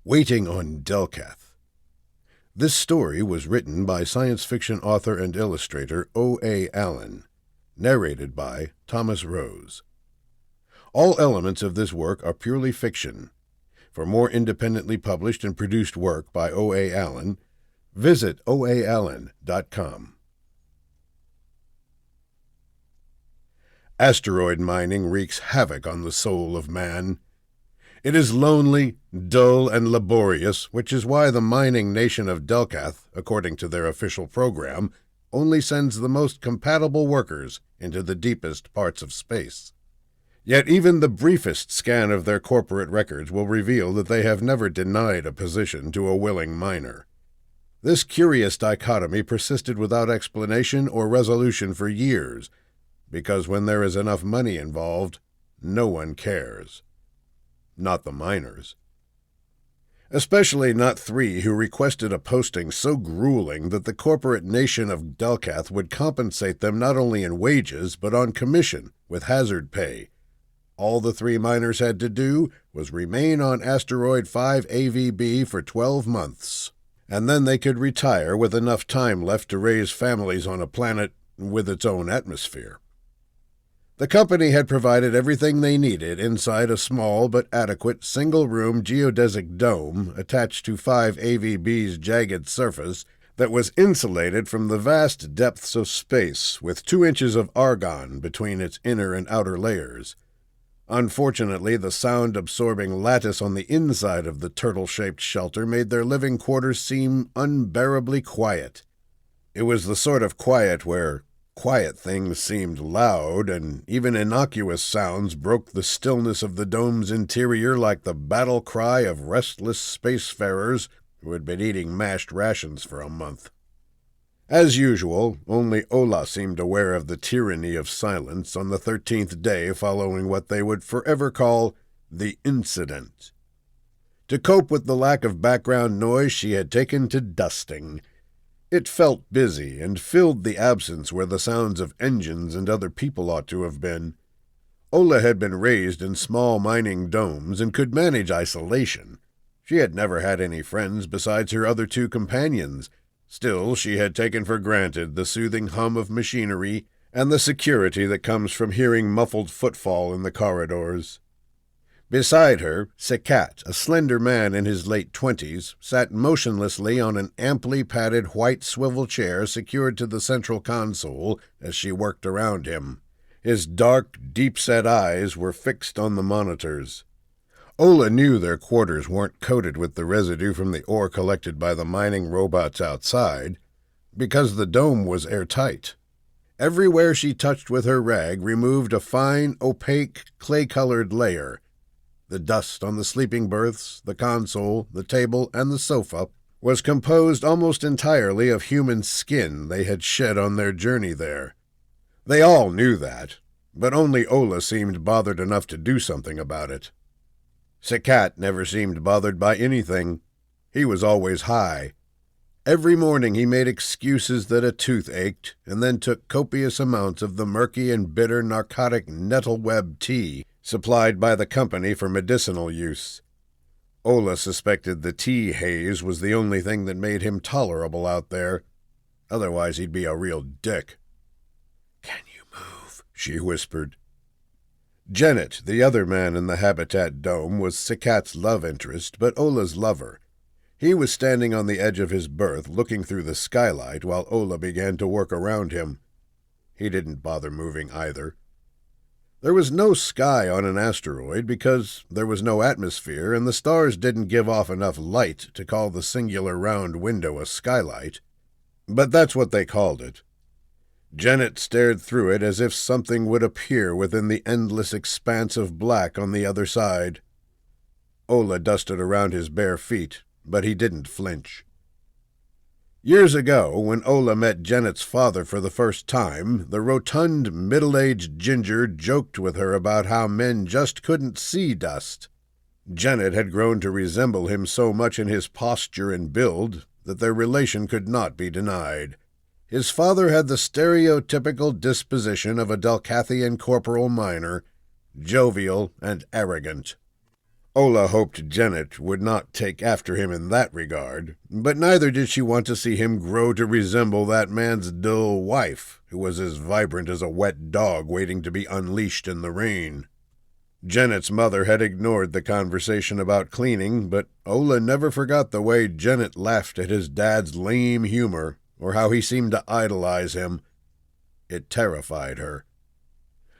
Waiting on Delcath. This story was written by science fiction author and illustrator O.A. Allen, narrated by Thomas Rose. All elements of this work are purely fiction. For more independently published and produced work by O.A. Allen, visit oaallen.com. Asteroid mining wreaks havoc on the soul of man. It is lonely, dull, and laborious, which is why the mining nation of Delcath, according to their official program, only sends the most compatible workers into the deepest parts of space. Yet even the briefest scan of their corporate records will reveal that they have never denied a position to a willing miner. This curious dichotomy persisted without explanation or resolution for years, because when there is enough money involved, no one cares. Not the miners. Especially not three who requested a posting so grueling that the corporate nation of Delcath would compensate them not only in wages but on commission with hazard pay. All the three miners had to do was remain on Asteroid 5 AVB for 12 months, and then they could retire with enough time left to raise families on a planet with its own atmosphere. The company had provided everything they needed inside a small but adequate single-room geodesic dome attached to 5 AVB's jagged surface that was insulated from the vast depths of space with 2 inches of argon between its inner and outer layers. Unfortunately, the sound-absorbing lattice on the inside of the turtle-shaped shelter made their living quarters seem unbearably quiet. It was the sort of quiet where quiet things seemed loud, and even innocuous sounds broke the stillness of the dome's interior like the battle cry of restless spacefarers who had been eating mashed rations for a month. As usual, only Ola seemed aware of the tyranny of silence on the 13th day following what they would forever call the incident. To cope with the lack of background noise, she had taken to dusting. It felt busy and filled the absence where the sounds of engines and other people ought to have been. Ola had been raised in small mining domes and could manage isolation. She had never had any friends besides her other 2 companions. Still, she had taken for granted the soothing hum of machinery and the security that comes from hearing muffled footfall in the corridors. Beside her, Sekat, a slender man in his late 20s, sat motionlessly on an amply padded white swivel chair secured to the central console as she worked around him. His dark, deep-set eyes were fixed on the monitors. Ola knew their quarters weren't coated with the residue from the ore collected by the mining robots outside, because the dome was airtight. Everywhere she touched with her rag removed a fine, opaque, clay-colored layer. The dust on the sleeping berths, the console, the table, and the sofa was composed almost entirely of human skin they had shed on their journey there. They all knew that, but only Ola seemed bothered enough to do something about it. Sekat never seemed bothered by anything. He was always high. Every morning he made excuses that a tooth ached, and then took copious amounts of the murky and bitter narcotic nettleweb tea supplied by the company for medicinal use. Ola suspected the tea haze was the only thing that made him tolerable out there. Otherwise he'd be a real dick. "Can you move?" she whispered. Janet, the other man in the habitat dome, was Sekat's love interest, but Ola's lover. He was standing on the edge of his berth, looking through the skylight while Ola began to work around him. He didn't bother moving either. There was no sky on an asteroid because there was no atmosphere, and the stars didn't give off enough light to call the singular round window a skylight. But that's what they called it. Janet stared through it as if something would appear within the endless expanse of black on the other side. Ola dusted around his bare feet, but he didn't flinch. Years ago, when Ola met Janet's father for the first time, the rotund, middle-aged ginger joked with her about how men just couldn't see dust. Janet had grown to resemble him so much in his posture and build that their relation could not be denied. His father had the stereotypical disposition of a Delcathian corporal miner, jovial and arrogant. Ola hoped Janet would not take after him in that regard, but neither did she want to see him grow to resemble that man's dull wife, who was as vibrant as a wet dog waiting to be unleashed in the rain. Janet's mother had ignored the conversation about cleaning, but Ola never forgot the way Janet laughed at his dad's lame humor, or how he seemed to idolize him. It terrified her.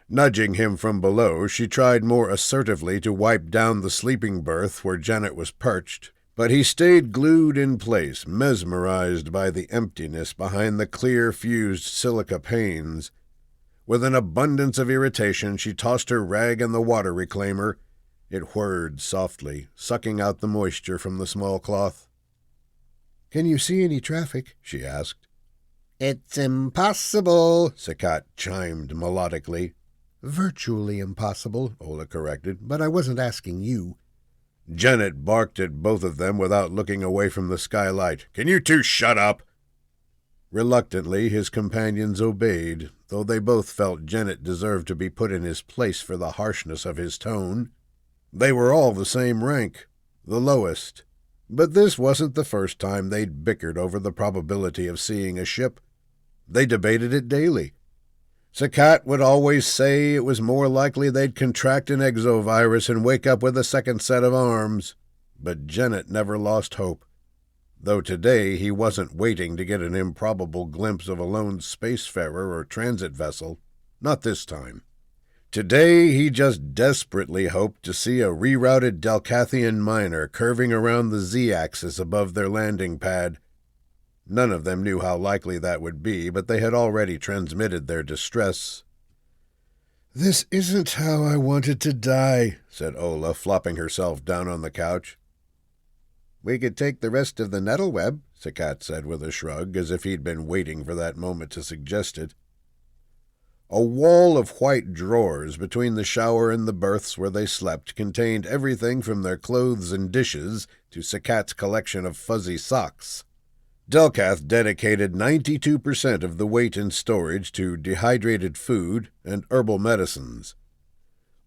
Nudging him from below, she tried more assertively to wipe down the sleeping berth where Janet was perched, but he stayed glued in place, mesmerized by the emptiness behind the clear fused silica panes. With an abundance of irritation, she tossed her rag in the water reclaimer. It whirred softly, sucking out the moisture from the small cloth. "Can you see any traffic?" she asked. "It's impossible," Sakat chimed melodically. "Virtually impossible," Ola corrected, "but I wasn't asking you." Janet barked at both of them without looking away from the skylight. "Can you two shut up?" Reluctantly, his companions obeyed, though they both felt Janet deserved to be put in his place for the harshness of his tone. They were all the same rank, the lowest, but this wasn't the first time they'd bickered over the probability of seeing a ship. They debated it daily. Sakat would always say it was more likely they'd contract an exovirus and wake up with a second set of arms, but Janet never lost hope, though today he wasn't waiting to get an improbable glimpse of a lone spacefarer or transit vessel. Not this time. Today he just desperately hoped to see a rerouted Delcathian miner curving around the Z-axis above their landing pad. None of them knew how likely that would be, but they had already transmitted their distress. "This isn't how I wanted to die," said Ola, flopping herself down on the couch. "We could take the rest of the nettle web," Sakat said with a shrug, as if he'd been waiting for that moment to suggest it. A wall of white drawers between the shower and the berths where they slept contained everything from their clothes and dishes to Sakat's collection of fuzzy socks. Delcath dedicated 92% of the weight in storage to dehydrated food and herbal medicines.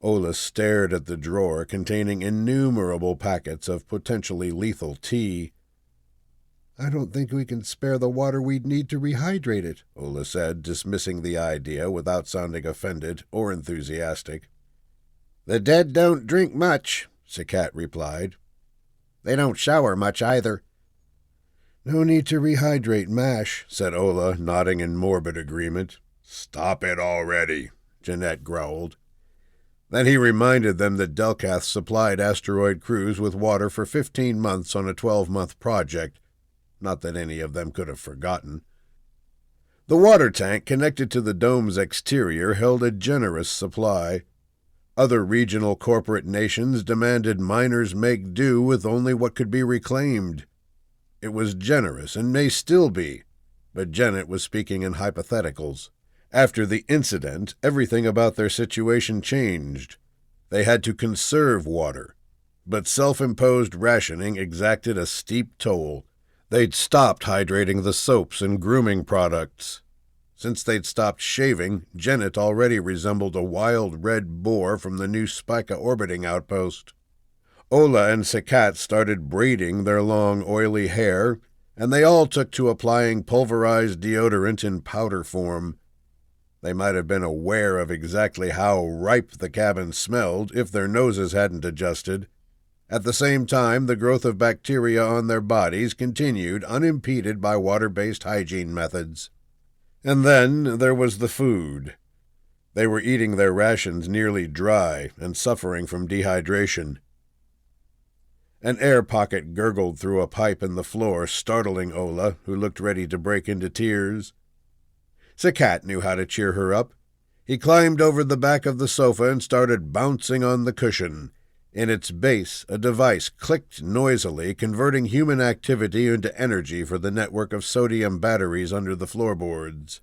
Ola stared at the drawer containing innumerable packets of potentially lethal tea. "I don't think we can spare the water we'd need to rehydrate it," Ola said, dismissing the idea without sounding offended or enthusiastic. "The dead don't drink much," Sakat replied. "They don't shower much either." "No need to rehydrate mash," said Ola, nodding in morbid agreement. "Stop it already," Jeanette growled. Then he reminded them that Delcath supplied asteroid crews with water for 15 months on a 12-month project. Not that any of them could have forgotten. The water tank connected to the dome's exterior held a generous supply. Other regional corporate nations demanded miners make do with only what could be reclaimed. It was generous, and may still be, but Janet was speaking in hypotheticals. After the incident, everything about their situation changed. They had to conserve water, but self-imposed rationing exacted a steep toll. They'd stopped hydrating the soaps and grooming products. Since they'd stopped shaving, Janet already resembled a wild red boar from the new Spica orbiting outpost. Ola and Sakat started braiding their long, oily hair, and they all took to applying pulverized deodorant in powder form. They might have been aware of exactly how ripe the cabin smelled if their noses hadn't adjusted. At the same time, the growth of bacteria on their bodies continued unimpeded by water-based hygiene methods. And then there was the food. They were eating their rations nearly dry and suffering from dehydration. An air pocket gurgled through a pipe in the floor, startling Ola, who looked ready to break into tears. Sakat knew how to cheer her up. He climbed over the back of the sofa and started bouncing on the cushion. In its base, a device clicked noisily, converting human activity into energy for the network of sodium batteries under the floorboards.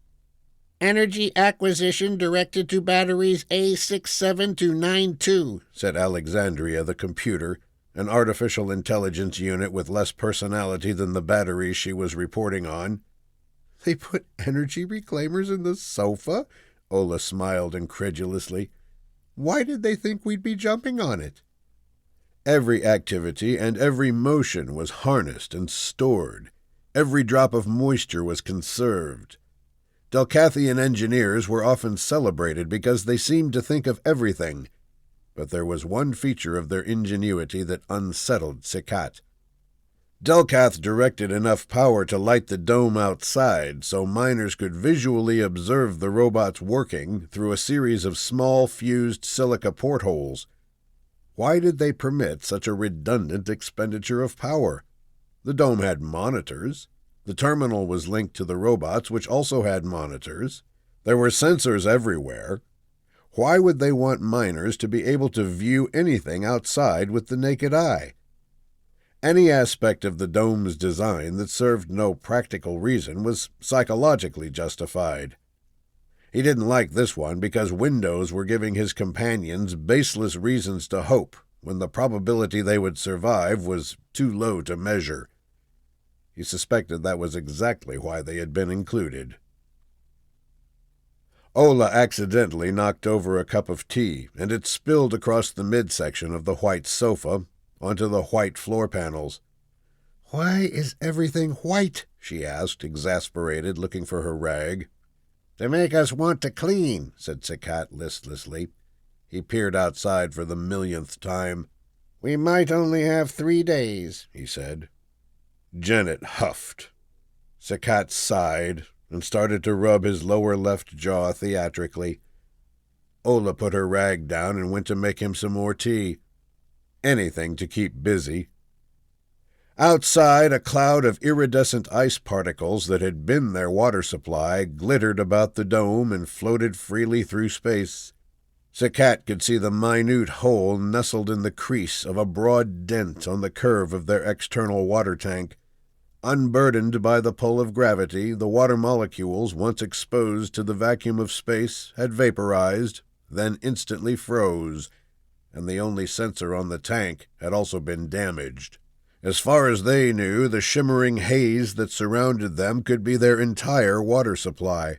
"Energy acquisition directed to batteries A67-92, said Alexandria, the computer, an artificial intelligence unit with less personality than the batteries she was reporting on. "They put energy reclaimers in the sofa?" Ola smiled incredulously. "Why did they think we'd be jumping on it?" Every activity and every motion was harnessed and stored. Every drop of moisture was conserved. Delcathian engineers were often celebrated because they seemed to think of everything, but there was one feature of their ingenuity that unsettled Sikat. Delcath directed enough power to light the dome outside so miners could visually observe the robots working through a series of small fused silica portholes. Why did they permit such a redundant expenditure of power? The dome had monitors. The terminal was linked to the robots, which also had monitors. There were sensors everywhere. Why would they want miners to be able to view anything outside with the naked eye? Any aspect of the dome's design that served no practical reason was psychologically justified. He didn't like this one because Windows were giving his companions baseless reasons to hope when the probability they would survive was too low to measure. He suspected that was exactly why they had been included. Ola accidentally knocked over a cup of tea, and it spilled across the midsection of the white sofa onto the white floor panels. "Why is everything white?" she asked, exasperated, looking for her rag. "To make us want to clean," said Sikat listlessly. He peered outside for the millionth time. "We might only have 3 days," he said. Janet huffed. Sikat sighed and started to rub his lower left jaw theatrically. Ola put her rag down and went to make him some more tea. Anything to keep busy. Outside, a cloud of iridescent ice particles that had been their water supply glittered about the dome and floated freely through space. Sikat could see the minute hole nestled in the crease of a broad dent on the curve of their external water tank. Unburdened by the pull of gravity, the water molecules, once exposed to the vacuum of space, had vaporized, then instantly froze, and the only sensor on the tank had also been damaged. As far as they knew, the shimmering haze that surrounded them could be their entire water supply.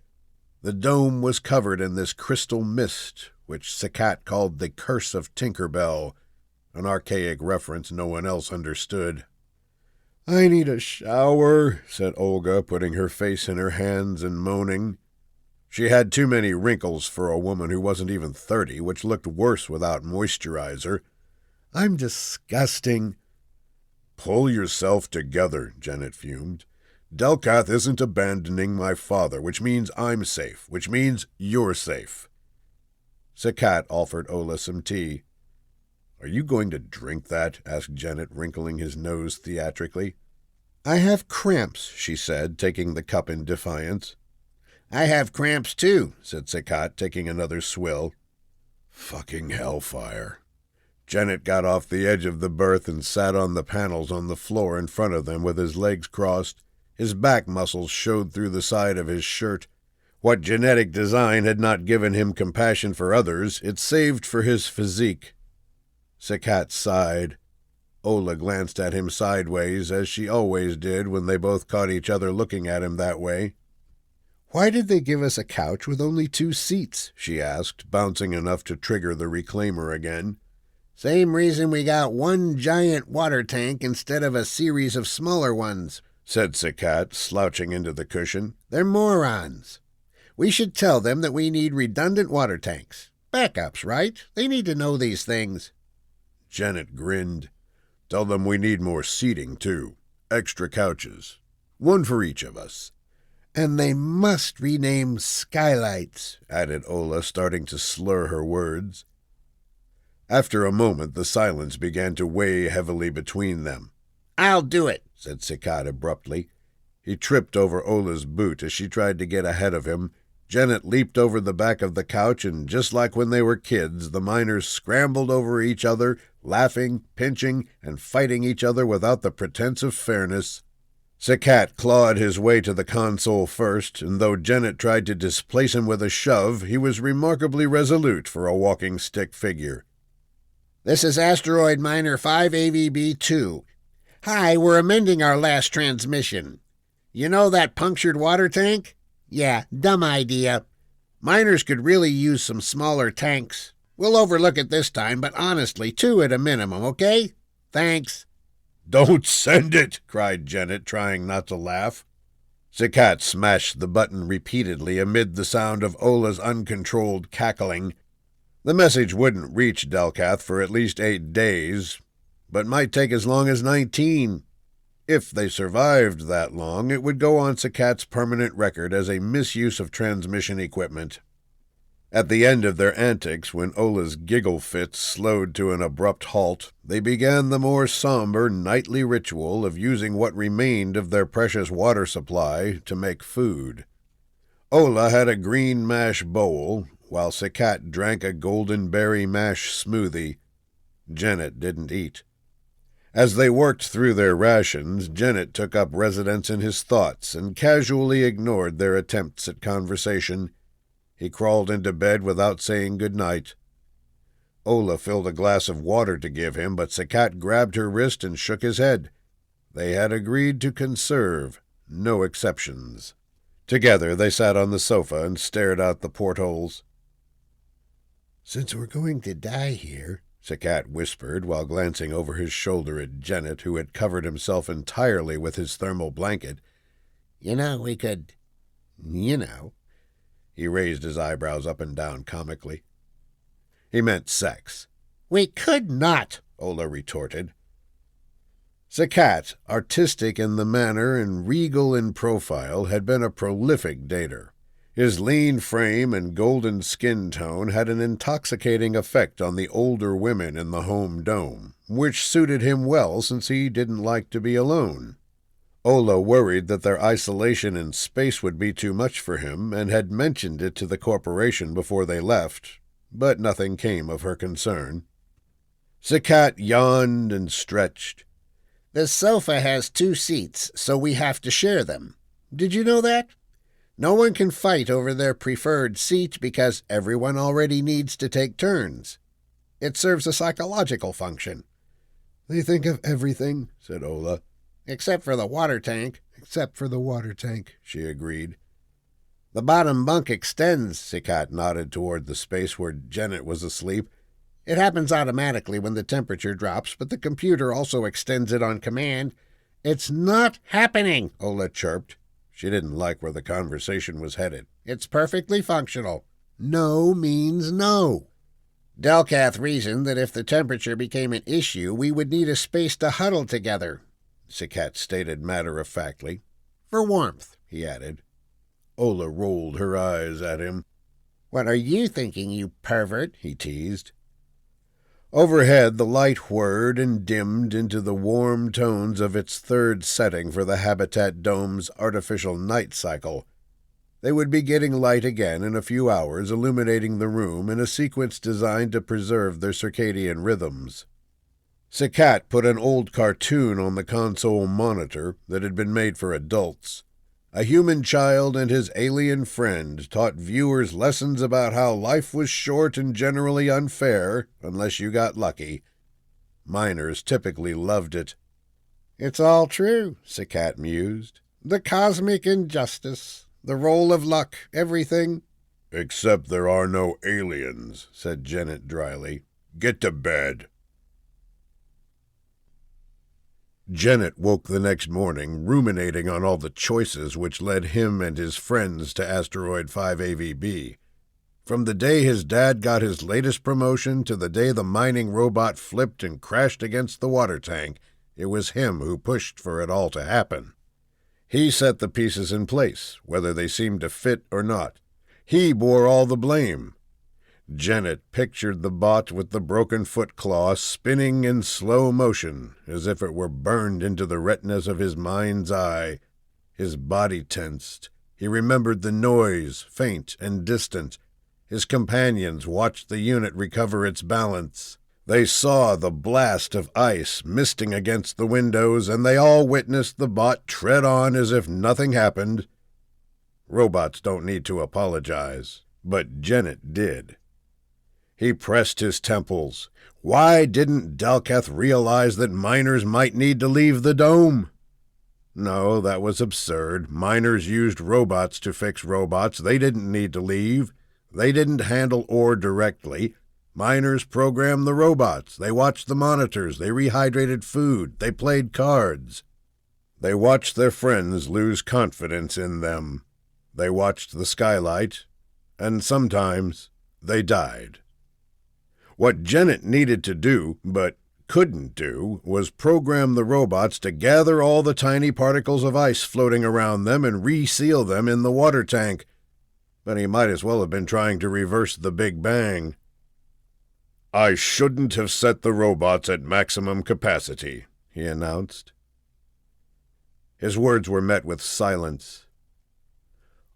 The dome was covered in this crystal mist, which Sikat called the Curse of Tinker Bell, an archaic reference no one else understood. "I need a shower," said Olga, putting her face in her hands and moaning. She had too many wrinkles for a woman who wasn't even 30, which looked worse without moisturizer. "I'm disgusting." "Pull yourself together," Janet fumed. "Delcath isn't abandoning my father, which means I'm safe, which means you're safe." Sikat offered Ola some tea. "Are you going to drink that?" asked Janet, wrinkling his nose theatrically. "I have cramps," she said, taking the cup in defiance. "I have cramps, too," said Sikat, taking another swill. "Fucking hellfire." Janet got off the edge of the berth and sat on the panels on the floor in front of them with his legs crossed. His back muscles showed through the side of his shirt. What genetic design had not given him compassion for others, it saved for his physique. Sikat sighed. Ola glanced at him sideways, as she always did when they both caught each other looking at him that way. "Why did they give us a couch with only 2 seats?" she asked, bouncing enough to trigger the reclaimer again. "Same reason we got 1 giant water tank instead of a series of smaller ones," said Sikat, slouching into the cushion. "They're morons. We should tell them that we need redundant water tanks. Backups, right? They need to know these things." Janet grinned. "Tell them we need more seating, too. Extra couches. 1 for each of us." "And they must rename skylights," added Ola, starting to slur her words. After a moment, the silence began to weigh heavily between them. "I'll do it," said Sikat abruptly. He tripped over Ola's boot as she tried to get ahead of him. Janet leaped over the back of the couch, and just like when they were kids, the miners scrambled over each other, laughing, pinching, and fighting each other without the pretense of fairness. Sikat clawed his way to the console first, and though Janet tried to displace him with a shove, he was remarkably resolute for a walking stick figure. "This is Asteroid Miner 5AVB2. Hi, we're amending our last transmission. You know that punctured water tank? Yeah, dumb idea. Miners could really use some smaller tanks." We'll overlook it this time, but honestly, 2 at a minimum, okay? Thanks. "Don't send it!" cried Janet, trying not to laugh. Zakat smashed the button repeatedly amid the sound of Ola's uncontrolled cackling. The message wouldn't reach Delcath for at least 8 days, but might take as long as 19. If they survived that long, it would go on Zakat's permanent record as a misuse of transmission equipment. At the end of their antics, when Ola's giggle fits slowed to an abrupt halt, they began the more somber nightly ritual of using what remained of their precious water supply to make food. Ola had a green mash bowl, while Zakat drank a golden berry mash smoothie. Janet didn't eat. As they worked through their rations, Janet took up residence in his thoughts and casually ignored their attempts at conversation. He crawled into bed without saying good night. Ola filled a glass of water to give him, but Zakat grabbed her wrist and shook his head. They had agreed to conserve, no exceptions. Together they sat on the sofa and stared out the portholes. "Since we're going to die here," Zakat whispered while glancing over his shoulder at Janet, who had covered himself entirely with his thermal blanket, we could, He raised his eyebrows up and down comically. He meant sex. "We could not," Ola retorted. Zakat, artistic in the manner and regal in profile, had been a prolific dater. His lean frame and golden skin tone had an intoxicating effect on the older women in the home dome, which suited him well since he didn't like to be alone. Ola worried that their isolation in space would be too much for him, and had mentioned it to the corporation before they left, but nothing came of her concern. Zakat yawned and stretched. "The sofa has 2 seats, so we have to share them. Did you know that? No one can fight over their preferred seat because everyone already needs to take turns. It serves a psychological function." "They think of everything," said Ola. "Except for the water tank." "Except for the water tank," she agreed. "The bottom bunk extends," Zakat nodded toward the space where Janet was asleep. "It happens automatically when the temperature drops, but the computer also extends it on command." "It's not happening," Ola chirped. She didn't like where the conversation was headed. "It's perfectly functional. No means no. Delcath reasoned that if the temperature became an issue, we would need a space to huddle together," Zakat stated matter-of-factly. "For warmth," he added. Ola rolled her eyes at him. "What are you thinking, you pervert?" he teased. Overhead the light whirred and dimmed into the warm tones of its 3rd setting for the Habitat Dome's artificial night cycle. They would be getting light again in a few hours, illuminating the room in a sequence designed to preserve their circadian rhythms. Zakat put an old cartoon on the console monitor that had been made for adults. A human child and his alien friend taught viewers lessons about how life was short and generally unfair, unless you got lucky. Miners typically loved it. "It's all true," Zakat mused. "The cosmic injustice, the role of luck, everything." "Except there are no aliens," said Janet dryly. "Get to bed." Janet woke the next morning, ruminating on all the choices which led him and his friends to Asteroid 5AVB. From the day his dad got his latest promotion to the day the mining robot flipped and crashed against the water tank, it was him who pushed for it all to happen. He set the pieces in place, whether they seemed to fit or not. He bore all the blame. Janet pictured the bot with the broken foot claw spinning in slow motion, as if it were burned into the retinas of his mind's eye. His body tensed. He remembered the noise, faint and distant. His companions watched the unit recover its balance. They saw the blast of ice misting against the windows, and they all witnessed the bot tread on as if nothing happened. Robots don't need to apologize, but Janet did. He pressed his temples. Why didn't Delcath realize that miners might need to leave the dome? No, that was absurd. Miners used robots to fix robots. They didn't need to leave. They didn't handle ore directly. Miners programmed the robots. They watched the monitors. They rehydrated food. They played cards. They watched their friends lose confidence in them. They watched the skylight, and sometimes they died. What Janet needed to do, but couldn't do, was program the robots to gather all the tiny particles of ice floating around them and reseal them in the water tank. But he might as well have been trying to reverse the Big Bang. "I shouldn't have set the robots at maximum capacity," he announced. His words were met with silence.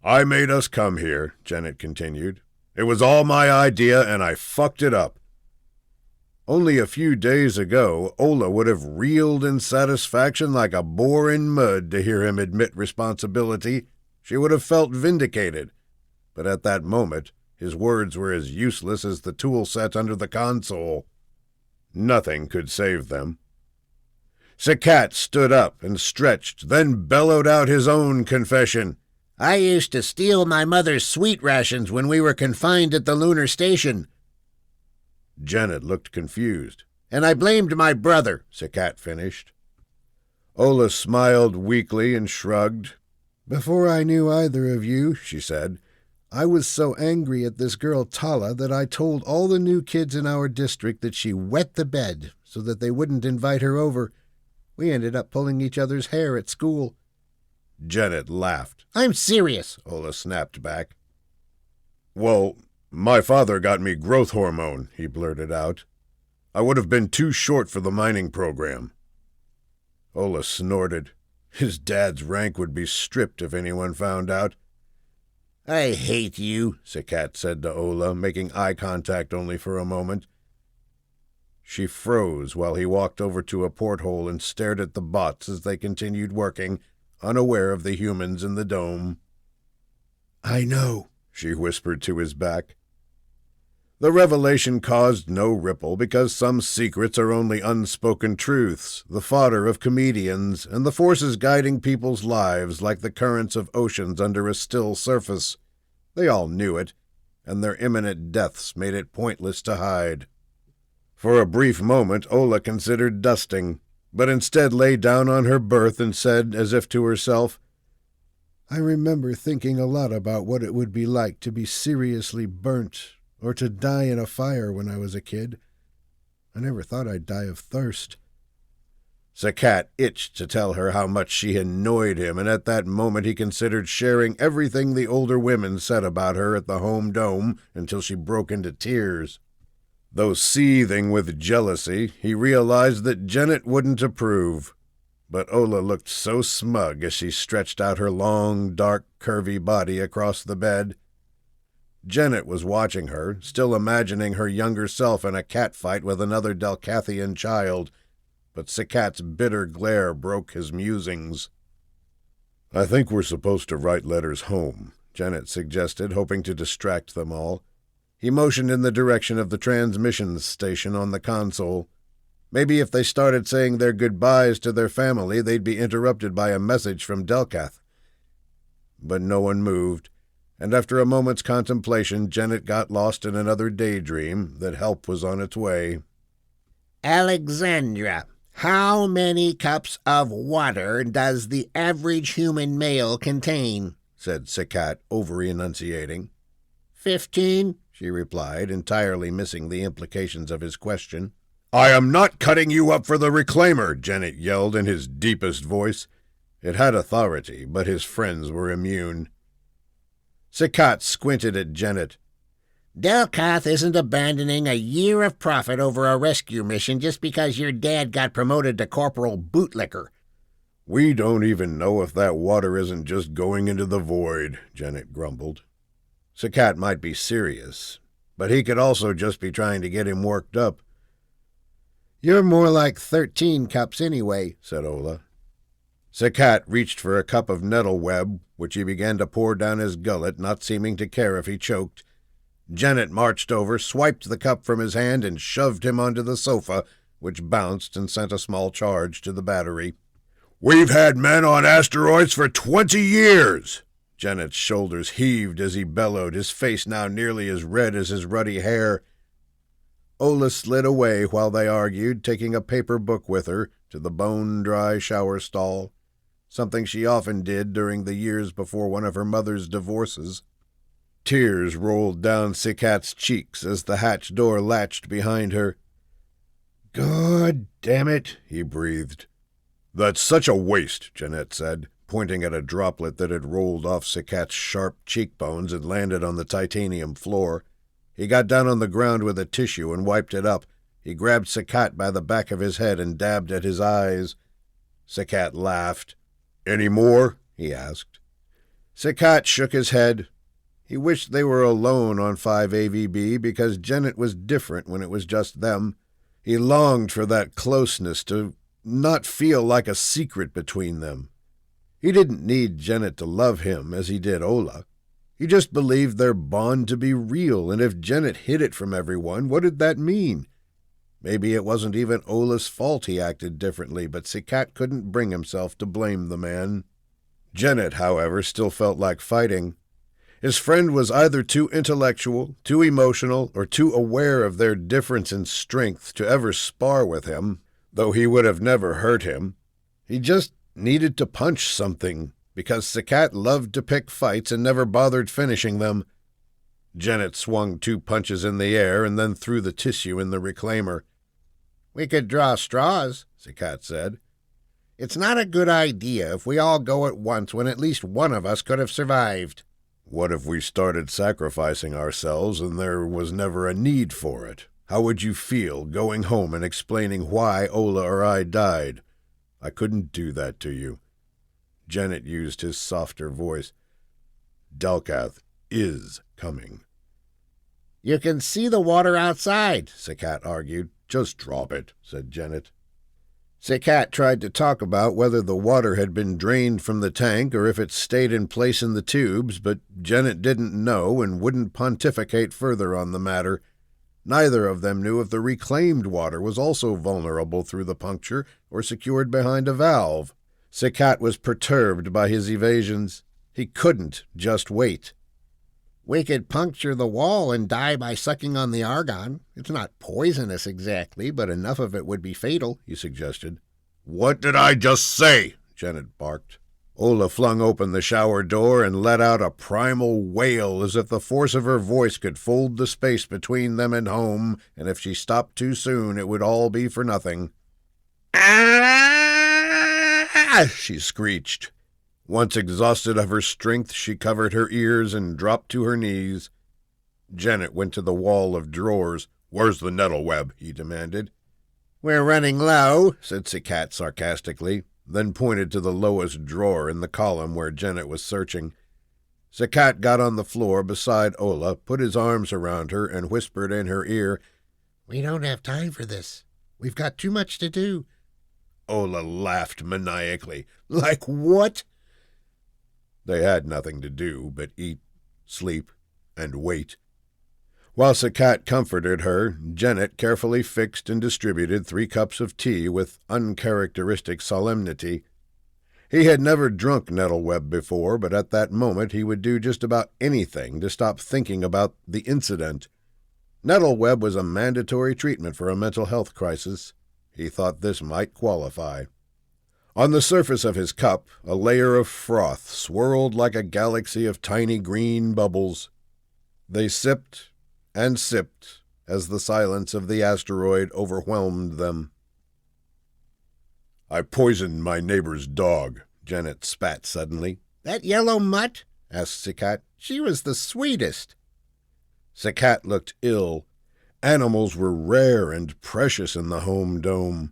"I made us come here," Janet continued. "It was all my idea, and I fucked it up." Only a few days ago, Ola would have reeled in satisfaction like a boar in mud to hear him admit responsibility. She would have felt vindicated. But at that moment, his words were as useless as the tool set under the console. Nothing could save them. Sakat stood up and stretched, then bellowed out his own confession. "I used to steal my mother's sweet rations when we were confined at the lunar station." Janet looked confused. "And I blamed my brother," Sakat finished. Ola smiled weakly and shrugged. "Before I knew either of you," she said, "I was so angry at this girl Tala that I told all the new kids in our district that she wet the bed so that they wouldn't invite her over. We ended up pulling each other's hair at school." Janet laughed. "I'm serious," Ola snapped back. "Well, my father got me growth hormone," he blurted out. "I would have been too short for the mining program." Ola snorted. His dad's rank would be stripped if anyone found out. "I hate you," Sakat said to Ola, making eye contact only for a moment. She froze while he walked over to a porthole and stared at the bots as they continued working, unaware of the humans in the dome. "I know," she whispered to his back. The revelation caused no ripple, because some secrets are only unspoken truths, the fodder of comedians, and the forces guiding people's lives like the currents of oceans under a still surface. They all knew it, and their imminent deaths made it pointless to hide. For a brief moment Ola considered dusting, but instead lay down on her berth and said, as if to herself, "I remember thinking a lot about what it would be like to be seriously burnt or to die in a fire when I was a kid. I never thought I'd die of thirst." Sakat itched to tell her how much she annoyed him, and at that moment he considered sharing everything the older women said about her at the home dome until she broke into tears. Though seething with jealousy, he realized that Janet wouldn't approve. But Ola looked so smug as she stretched out her long, dark, curvy body across the bed. Janet was watching her, still imagining her younger self in a catfight with another Delcathian child, but Sakat's bitter glare broke his musings. "I think we're supposed to write letters home," Janet suggested, hoping to distract them all. He motioned in the direction of the transmissions station on the console. Maybe if they started saying their goodbyes to their family, they'd be interrupted by a message from Delcath. But no one moved, and after a moment's contemplation, Janet got lost in another daydream that help was on its way. "Alexandra, how many cups of water does the average human male contain?" said Sakat, over-enunciating. 15, she replied, entirely missing the implications of his question. "I am not cutting you up for the reclaimer," Janet yelled in his deepest voice. It had authority, but his friends were immune. Sakat squinted at Janet. "Delcath isn't abandoning a year of profit over a rescue mission just because your dad got promoted to Corporal Bootlicker." "We don't even know if that water isn't just going into the void," Janet grumbled. Sakat might be serious, but he could also just be trying to get him worked up. "You're more like 13 cups anyway," said Ola. Sakat reached for a cup of nettle web, which he began to pour down his gullet, not seeming to care if he choked. Janet marched over, swiped the cup from his hand, and shoved him onto the sofa, which bounced and sent a small charge to the battery. "We've had men on asteroids for 20 years!" Janet's shoulders heaved as he bellowed, his face now nearly as red as his ruddy hair. Ola slid away while they argued, taking a paper book with her to the bone-dry shower stall, something she often did during the years before one of her mother's divorces. Tears rolled down Sikat's cheeks as the hatch door latched behind her. "God damn it," he breathed. "That's such a waste," Jeanette said, pointing at a droplet that had rolled off Sikat's sharp cheekbones and landed on the titanium floor. He got down on the ground with a tissue and wiped it up. He grabbed Sikat by the back of his head and dabbed at his eyes. Sikat laughed. "Any more?" he asked. Sikat shook his head. He wished they were alone on 5AVB because Janet was different when it was just them. He longed for that closeness, to not feel like a secret between them. He didn't need Janet to love him as he did Ola. He just believed their bond to be real, and if Janet hid it from everyone, what did that mean? Maybe it wasn't even Ola's fault he acted differently, but Sikat couldn't bring himself to blame the man. Janet, however, still felt like fighting. His friend was either too intellectual, too emotional, or too aware of their difference in strength to ever spar with him, though he would have never hurt him. He just needed to punch something, because Sikat loved to pick fights and never bothered finishing them. Janet swung 2 punches in the air and then threw the tissue in the reclaimer. "We could draw straws," Sikat said. "It's not a good idea if we all go at once when at least one of us could have survived." "What if we started sacrificing ourselves and there was never a need for it? How would you feel going home and explaining why Ola or I died? I couldn't do that to you." Janet used his softer voice. "Delcath is coming." "You can see the water outside," Sikat argued. "Just drop it," said Janet. Sikat tried to talk about whether the water had been drained from the tank or if it stayed in place in the tubes, but Janet didn't know and wouldn't pontificate further on the matter. Neither of them knew if the reclaimed water was also vulnerable through the puncture or secured behind a valve. Sikat was perturbed by his evasions. He couldn't just wait. "We could puncture the wall and die by sucking on the argon. It's not poisonous exactly, but enough of it would be fatal," he suggested. "What did I just say?" Janet barked. Ola flung open the shower door and let out a primal wail as if the force of her voice could fold the space between them and home, and if she stopped too soon it would all be for nothing. "Ah!" she screeched. Once exhausted of her strength, she covered her ears and dropped to her knees. Janet went to the wall of drawers. "Where's the nettle web?" he demanded. "We're running low," said Sikat sarcastically, then pointed to the lowest drawer in the column where Janet was searching. Sikat got on the floor beside Ola, put his arms around her, and whispered in her ear, "We don't have time for this. We've got too much to do." Ola laughed maniacally. "Like what?" They had nothing to do but eat, sleep, and wait. While Sikat comforted her, Janet carefully fixed and distributed 3 cups of tea with uncharacteristic solemnity. He had never drunk nettleweb before, but at that moment he would do just about anything to stop thinking about the incident. Nettleweb was a mandatory treatment for a mental health crisis. He thought this might qualify. On the surface of his cup, a layer of froth swirled like a galaxy of tiny green bubbles. They sipped and sipped as the silence of the asteroid overwhelmed them. "I poisoned my neighbor's dog," Janet spat suddenly. "That yellow mutt?" asked Sikat. "She was the sweetest." Sikat looked ill. Animals were rare and precious in the home dome.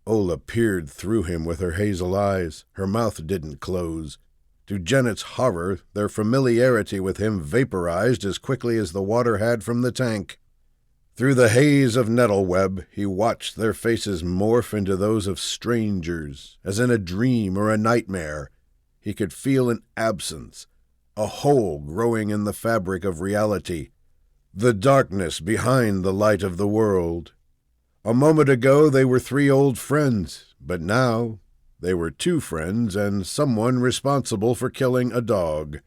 Ola peered through him with her hazel eyes. Her mouth didn't close. To Janet's horror, their familiarity with him vaporized as quickly as the water had from the tank. Through the haze of nettleweb, he watched their faces morph into those of strangers, as in a dream or a nightmare. He could feel an absence, a hole growing in the fabric of reality, the darkness behind the light of the world. A moment ago they were 3 old friends, but now they were 2 friends and someone responsible for killing a dog.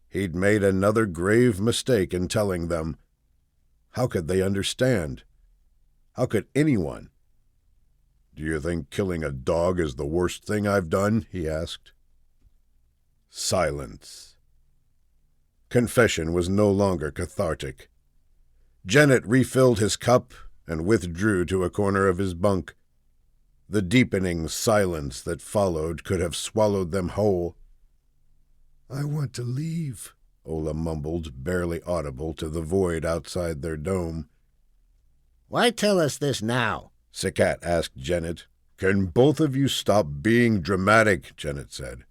He'd made another grave mistake in telling them. How could they understand? How could anyone? "Do you think killing a dog is the worst thing I've done?" he asked. Silence. Confession was no longer cathartic. Jennett refilled his cup and withdrew to a corner of his bunk. The deepening silence that followed could have swallowed them whole. "I want to leave," Ola mumbled, barely audible to the void outside their dome. "Why tell us this now?" Sakat asked Jennett. "Can both of you stop being dramatic?" Jennett said.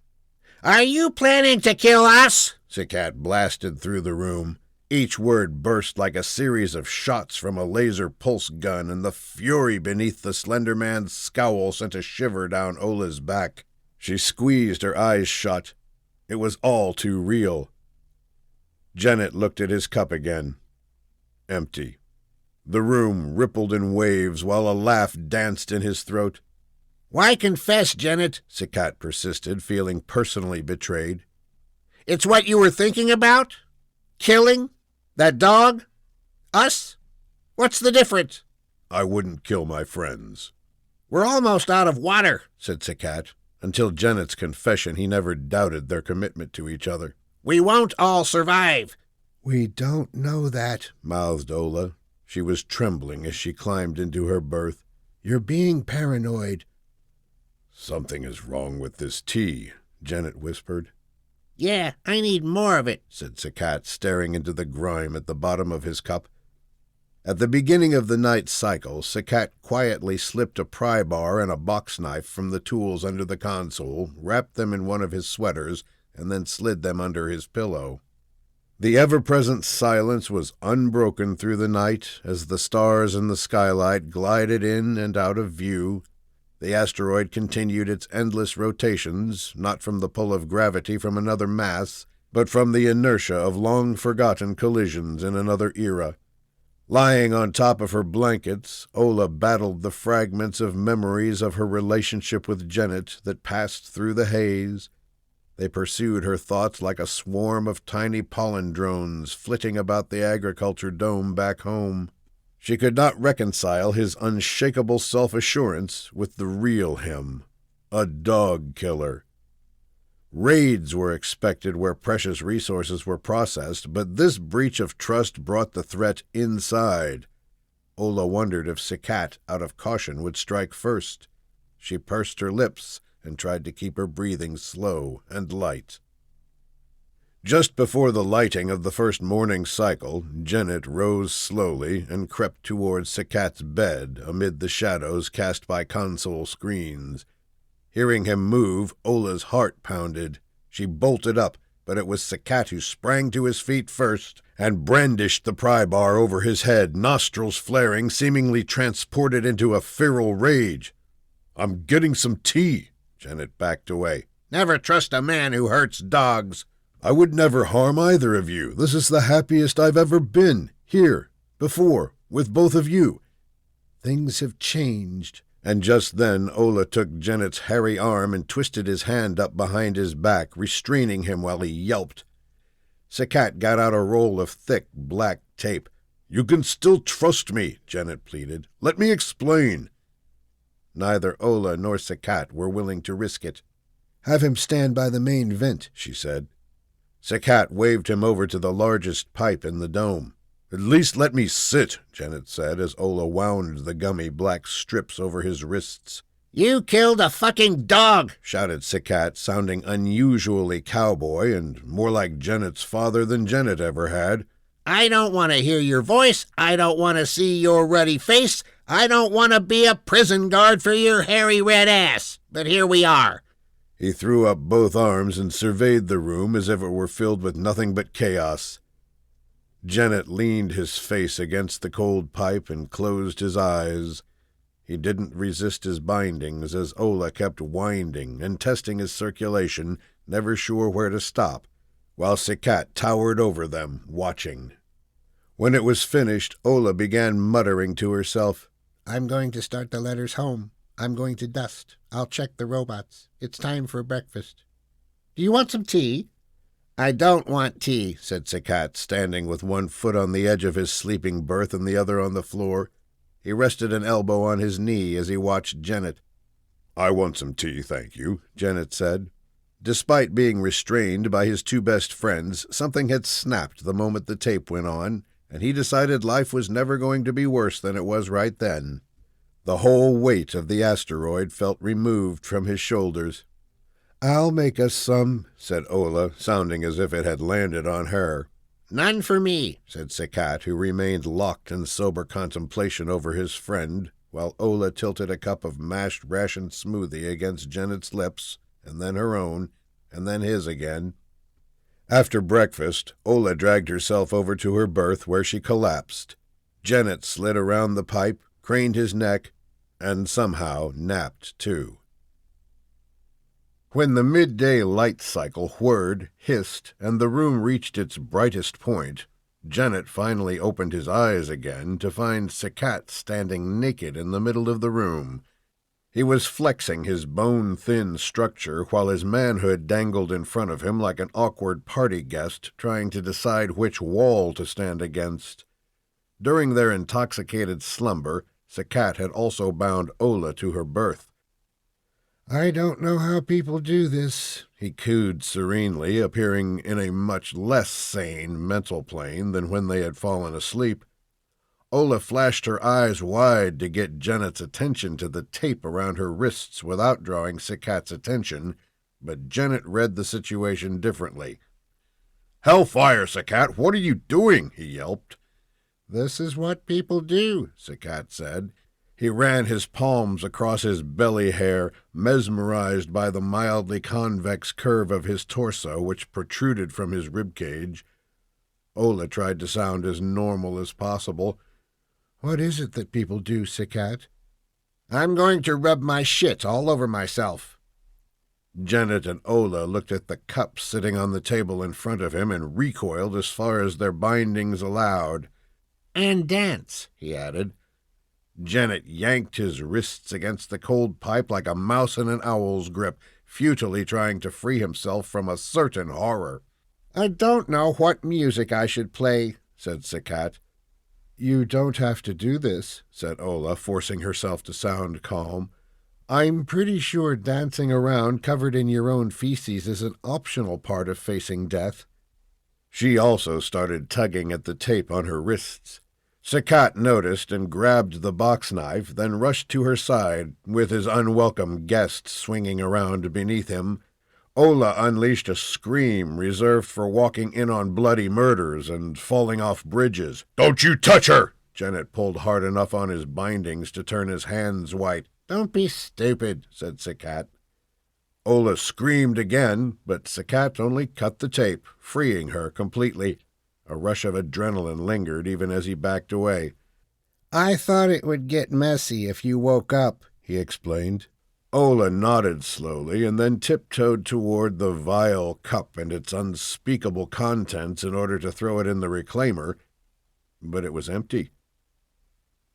"Are you planning to kill us?" Sakat blasted through the room. Each word burst like a series of shots from a laser pulse gun, and the fury beneath the slender man's scowl sent a shiver down Ola's back. She squeezed her eyes shut. It was all too real. Jennett looked at his cup again. Empty. The room rippled in waves while a laugh danced in his throat. "Why confess, Jennett?" Sakat persisted, feeling personally betrayed. "It's what you were thinking about? Killing? That dog? Us? What's the difference?" "I wouldn't kill my friends." "We're almost out of water," said Sakat. Until Jennett's confession, he never doubted their commitment to each other. "We won't all survive." "We don't know that," mouthed Ola. She was trembling as she climbed into her berth. "You're being paranoid." "Something is wrong with this tea," Jennett whispered. "Yeah, I need more of it," said Sakat, staring into the grime at the bottom of his cup. At the beginning of the night cycle, Sakat quietly slipped a pry bar and a box knife from the tools under the console, wrapped them in one of his sweaters, and then slid them under his pillow. The ever-present silence was unbroken through the night as the stars in the skylight glided in and out of view. The asteroid continued its endless rotations, not from the pull of gravity from another mass, but from the inertia of long-forgotten collisions in another era. Lying on top of her blankets, Ola battled the fragments of memories of her relationship with Jennett that passed through the haze. They pursued her thoughts like a swarm of tiny pollen drones flitting about the agriculture dome back home. She could not reconcile his unshakable self-assurance with the real him, a dog killer. Raids were expected where precious resources were processed, but this breach of trust brought the threat inside. Ola wondered if Sakat, out of caution, would strike first. She pursed her lips and tried to keep her breathing slow and light. Just before the lighting of the first morning cycle, Jennett rose slowly and crept towards Sakat's bed amid the shadows cast by console screens. Hearing him move, Ola's heart pounded. She bolted up, but it was Sakat who sprang to his feet first and brandished the pry bar over his head, nostrils flaring, seemingly transported into a feral rage. "I'm getting some tea." Jennett backed away. "Never trust a man who hurts dogs." "I would never harm either of you. This is the happiest I've ever been, here, before, with both of you." "Things have changed." And just then Ola took Jennett's hairy arm and twisted his hand up behind his back, restraining him while he yelped. Sakat got out a roll of thick, black tape. "You can still trust me," Jennett pleaded. "Let me explain." Neither Ola nor Sakat were willing to risk it. "Have him stand by the main vent," she said. Sakat waved him over to the largest pipe in the dome. "At least let me sit," Jennett said as Ola wound the gummy black strips over his wrists. "You killed a fucking dog," shouted Sakat, sounding unusually cowboy and more like Jennett's father than Jennett ever had. "I don't want to hear your voice. I don't want to see your ruddy face. I don't want to be a prison guard for your hairy red ass. But here we are." He threw up both arms and surveyed the room as if it were filled with nothing but chaos. Jennett leaned his face against the cold pipe and closed his eyes. He didn't resist his bindings as Ola kept winding and testing his circulation, never sure where to stop, while Sakat towered over them, watching. When it was finished, Ola began muttering to herself. "I'm going to start the letters home. I'm going to dust. I'll check the robots. It's time for breakfast. Do you want some tea?" I don't want tea, said Sakat, standing with one foot on the edge of his sleeping berth and the other on the floor. He rested an elbow on his knee as he watched Janet. I want some tea, thank you, Janet said. Despite being restrained by his two best friends, something had snapped the moment the tape went on, and he decided life was never going to be worse than it was right then. The whole weight of the asteroid felt removed from his shoulders. "I'll make us some," said Ola, sounding as if it had landed on her. "None for me," said Sakat, who remained locked in sober contemplation over his friend, while Ola tilted a cup of mashed ration smoothie against Janet's lips, and then her own, and then his again. After breakfast, Ola dragged herself over to her berth, where she collapsed. Janet slid around the pipe, craned his neck, and somehow napped too. When the midday light cycle whirred, hissed, and the room reached its brightest point, Janet finally opened his eyes again to find Sakat standing naked in the middle of the room. He was flexing his bone-thin structure while his manhood dangled in front of him like an awkward party guest trying to decide which wall to stand against. During their intoxicated slumber, Sakat had also bound Ola to her berth. "I don't know how people do this," he cooed serenely, appearing in a much less sane mental plane than when they had fallen asleep. Ola flashed her eyes wide to get Janet's attention to the tape around her wrists without drawing Sakat's attention, but Janet read the situation differently. "Hellfire, Sakat! What are you doing?" he yelped. "This is what people do," Sakat said. He ran his palms across his belly hair, mesmerized by the mildly convex curve of his torso, which protruded from his ribcage. Ola tried to sound as normal as possible. "What is it that people do, Sakat?" "I'm going to rub my shit all over myself." Janet and Ola looked at the cup sitting on the table in front of him and recoiled as far as their bindings allowed. "And dance," he added. Janet yanked his wrists against the cold pipe like a mouse in an owl's grip, futilely trying to free himself from a certain horror. "I don't know what music I should play," said Sakat. "You don't have to do this," said Ola, forcing herself to sound calm. "I'm pretty sure dancing around covered in your own feces is an optional part of facing death." She also started tugging at the tape on her wrists. Sakat noticed and grabbed the box knife, then rushed to her side, with his unwelcome guest swinging around beneath him. Ola unleashed a scream reserved for walking in on bloody murders and falling off bridges. "Don't you touch her!" Janet pulled hard enough on his bindings to turn his hands white. "Don't be stupid," said Sakat. Ola screamed again, but Sakat only cut the tape, freeing her completely. A rush of adrenaline lingered even as he backed away. "I thought it would get messy if you woke up," he explained. Ola nodded slowly and then tiptoed toward the vile cup and its unspeakable contents in order to throw it in the reclaimer, but it was empty.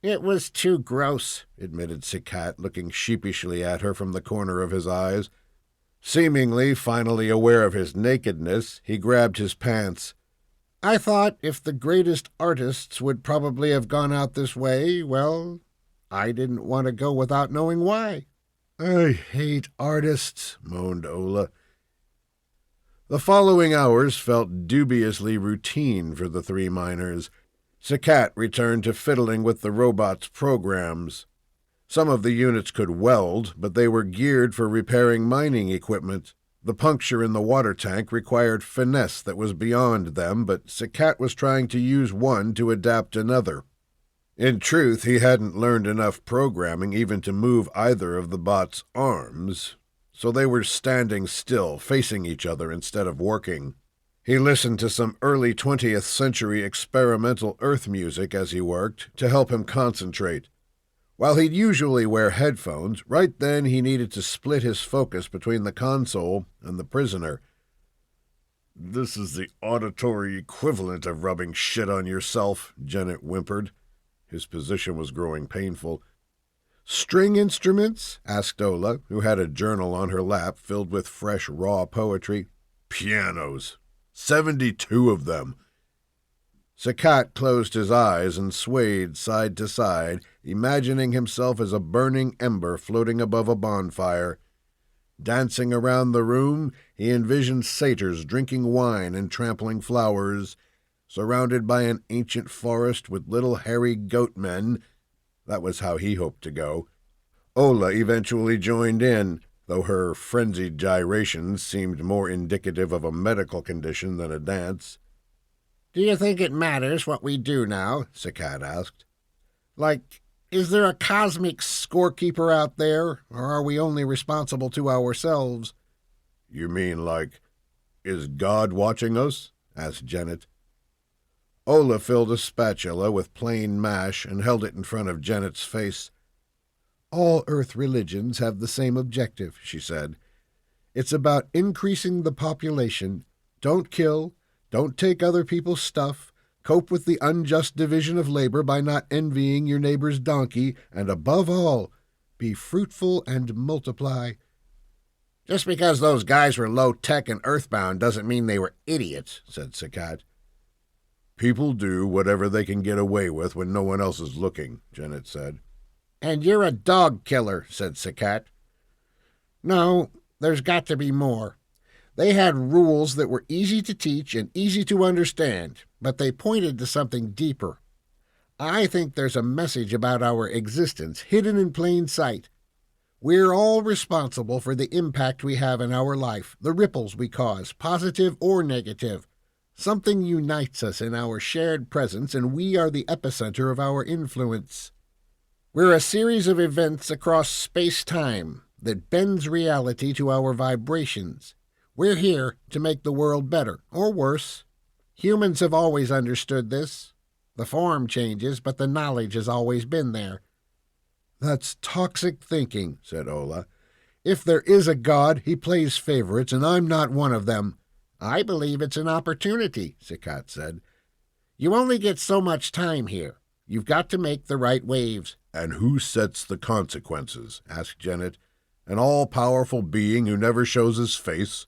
"It was too gross," admitted Sakat, looking sheepishly at her from the corner of his eyes. Seemingly finally aware of his nakedness, he grabbed his pants. "I thought if the greatest artists would probably have gone out this way, well, I didn't want to go without knowing why." "I hate artists," moaned Ola. The following hours felt dubiously routine for the three miners. Sakat returned to fiddling with the robot's programs. Some of the units could weld, but they were geared for repairing mining equipment. The puncture in the water tank required finesse that was beyond them, but Sakat was trying to use one to adapt another. In truth, he hadn't learned enough programming even to move either of the bot's arms, so they were standing still, facing each other instead of working. He listened to some early 20th century experimental Earth music as he worked to help him concentrate. While he'd usually wear headphones, right then he needed to split his focus between the console and the prisoner. "This is the auditory equivalent of rubbing shit on yourself," Janet whimpered. His position was growing painful. "String instruments?" asked Ola, who had a journal on her lap filled with fresh, raw poetry. "Pianos," 72 of them. Sakat closed his eyes and swayed side to side, imagining himself as a burning ember floating above a bonfire. Dancing around the room, he envisioned satyrs drinking wine and trampling flowers, surrounded by an ancient forest with little hairy goat men. That was how he hoped to go. Ola eventually joined in, though her frenzied gyrations seemed more indicative of a medical condition than a dance. "Do you think it matters what we do now?" Sakat asked. "Like, is there a cosmic scorekeeper out there, or are we only responsible to ourselves?" "You mean, like, is God watching us?" asked Janet. Ola filled a spatula with plain mash and held it in front of Janet's face. "All Earth religions have the same objective," she said. "It's about increasing the population. Don't kill. Don't take other people's stuff. Cope with the unjust division of labor by not envying your neighbor's donkey. And above all, be fruitful and multiply." "Just because those guys were low-tech and earthbound doesn't mean they were idiots," said Sakat. "People do whatever they can get away with when no one else is looking," Janet said. "And you're a dog killer," said Sakat. "No, there's got to be more. They had rules that were easy to teach and easy to understand, but they pointed to something deeper. I think there's a message about our existence hidden in plain sight. We're all responsible for the impact we have in our life, the ripples we cause, positive or negative. Something unites us in our shared presence, and we are the epicenter of our influence. We're a series of events across space-time that bends reality to our vibrations. We're here to make the world better, or worse. Humans have always understood this. The form changes, but the knowledge has always been there." "That's toxic thinking," said Ola. "If there is a God, he plays favorites, and I'm not one of them." "I believe it's an opportunity," Sakat said. "You only get so much time here. You've got to make the right waves." "And who sets the consequences?" asked Janet. "An all-powerful being who never shows his face?"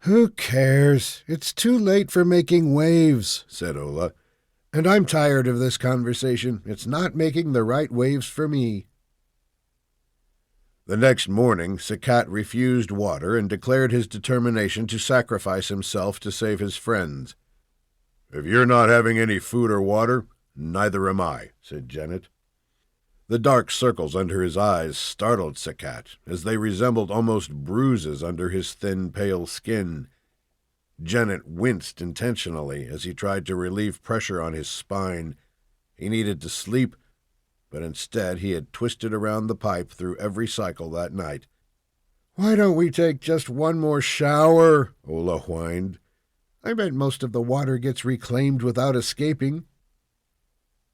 "Who cares? It's too late for making waves," said Ola. "And I'm tired of this conversation. It's not making the right waves for me." The next morning, Sakat refused water and declared his determination to sacrifice himself to save his friends. "If you're not having any food or water, neither am I," said Janet. The dark circles under his eyes startled Sakat, as they resembled almost bruises under his thin, pale skin. Janet winced intentionally as he tried to relieve pressure on his spine. He needed to sleep, but instead he had twisted around the pipe through every cycle that night. "Why don't we take just one more shower?" Ola whined. "I bet most of the water gets reclaimed without escaping."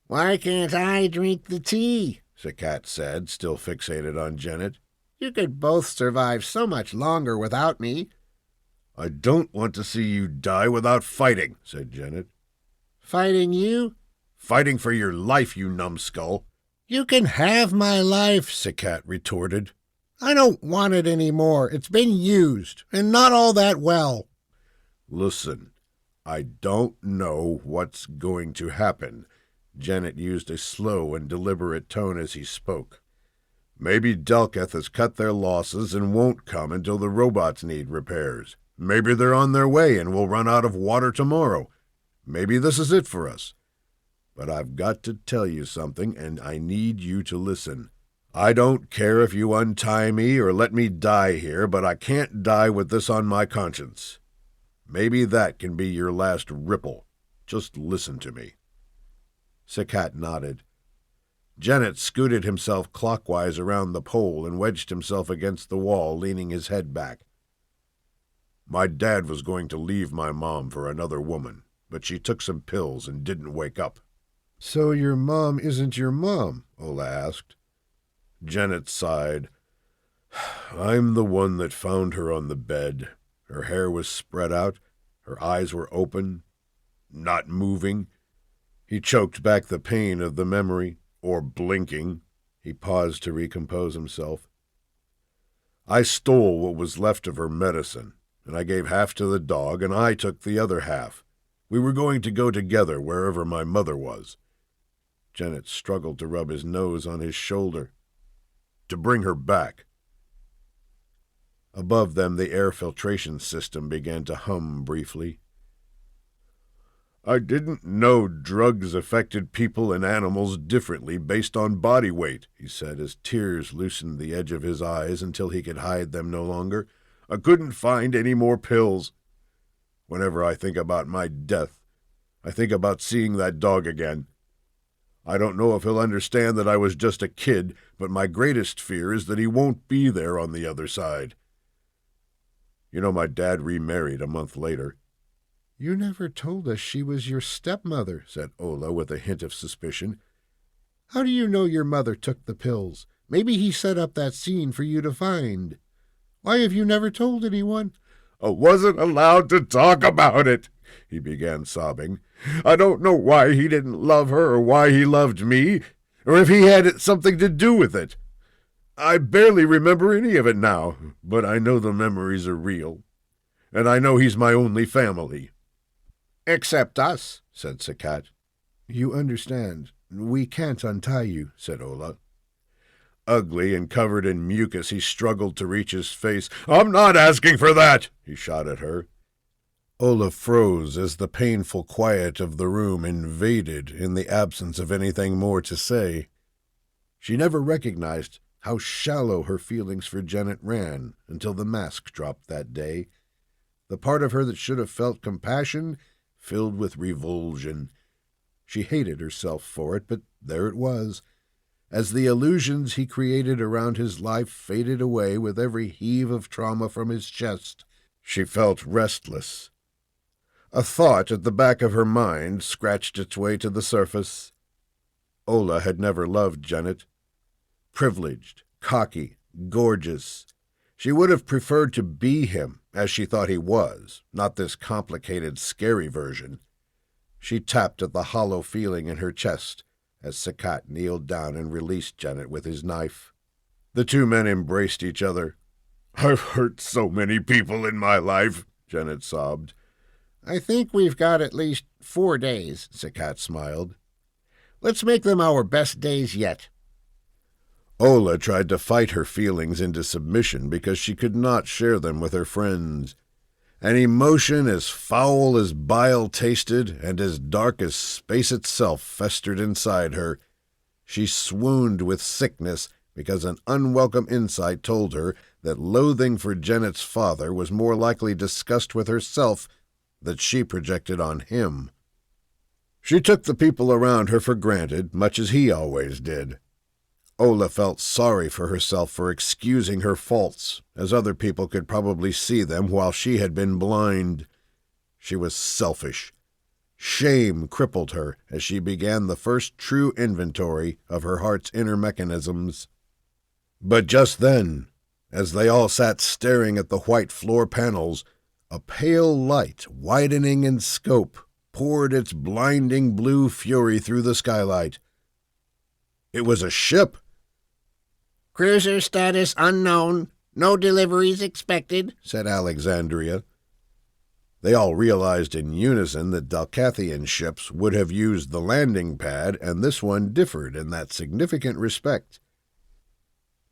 "Why can't I drink the tea?" Sakat said, still fixated on Janet. "You could both survive so much longer without me." "I don't want to see you die without fighting," said Janet. "Fighting you?" "Fighting for your life, you numbskull." "You can have my life," Sakat retorted. "I don't want it any more. It's been used, and not all that well." "Listen, I don't know what's going to happen." Janet used a slow and deliberate tone as he spoke. "Maybe Delcath has cut their losses and won't come until the robots need repairs. Maybe they're on their way and will run out of water tomorrow. Maybe this is it for us. But I've got to tell you something, and I need you to listen. I don't care if you untie me or let me die here, but I can't die with this on my conscience. Maybe that can be your last ripple. Just listen to me." Sakat nodded. Janet scooted himself clockwise around the pole and wedged himself against the wall, leaning his head back. "My dad was going to leave my mom for another woman, but she took some pills and didn't wake up." "So your mom isn't your mom?" Ola asked. Janet sighed. "I'm the one that found her on the bed. Her hair was spread out, her eyes were open, not moving." He choked back the pain of the memory, or blinking. He paused to recompose himself. "I stole what was left of her medicine. and I gave half to the dog, and I took the other half. We were going to go together wherever my mother was." Janet struggled to rub his nose on his shoulder. "To bring her back." Above them, the air filtration system began to hum briefly. "I didn't know drugs affected people and animals differently based on body weight," he said as tears loosened the edge of his eyes until he could hide them no longer. "I couldn't find any more pills. Whenever I think about my death, I think about seeing that dog again. I don't know if he'll understand that I was just a kid, but my greatest fear is that he won't be there on the other side. You know, my dad remarried a month later." "You never told us she was your stepmother," said Ola with a hint of suspicion. "How do you know your mother took the pills? Maybe he set up that scene for you to find. Why have you never told anyone?" "I wasn't allowed to talk about it," he began sobbing. "I don't know why he didn't love her or why he loved me, or if he had something to do with it. I barely remember any of it now, but I know the memories are real, and I know he's my only family." "Except us," said Sakat. "You understand. We can't untie you," said Ola. Ugly and covered in mucus, he struggled to reach his face. "I'm not asking for that!" he shot at her. Ola froze as the painful quiet of the room invaded in the absence of anything more to say. She never recognized how shallow her feelings for Janet ran until the mask dropped that day. The part of her that should have felt compassion filled with revulsion. She hated herself for it, but there it was. As the illusions he created around his life faded away with every heave of trauma from his chest, she felt restless. A thought at the back of her mind scratched its way to the surface. Ola had never loved Janet. Privileged, cocky, gorgeous. She would have preferred to be him, as she thought he was, not this complicated, scary version. She tapped at the hollow feeling in her chest as Sakat kneeled down and released Janet with his knife. The two men embraced each other. "I've hurt so many people in my life," Janet sobbed. "I think we've got at least 4 days," Sakat smiled. "Let's make them our best days yet." Ola tried to fight her feelings into submission because she could not share them with her friends. An emotion as foul as bile tasted and as dark as space itself festered inside her. She swooned with sickness because an unwelcome insight told her that loathing for Janet's father was more likely disgust with herself that she projected on him. She took the people around her for granted, much as he always did. Ola felt sorry for herself for excusing her faults, as other people could probably see them while she had been blind. She was selfish. Shame crippled her as she began the first true inventory of her heart's inner mechanisms. But just then, as they all sat staring at the white floor panels, a pale light, widening in scope, poured its blinding blue fury through the skylight. It was a ship. "Cruiser status unknown. No deliveries expected," said Alexandria. They all realized in unison that Delcathian ships would have used the landing pad, and this one differed in that significant respect.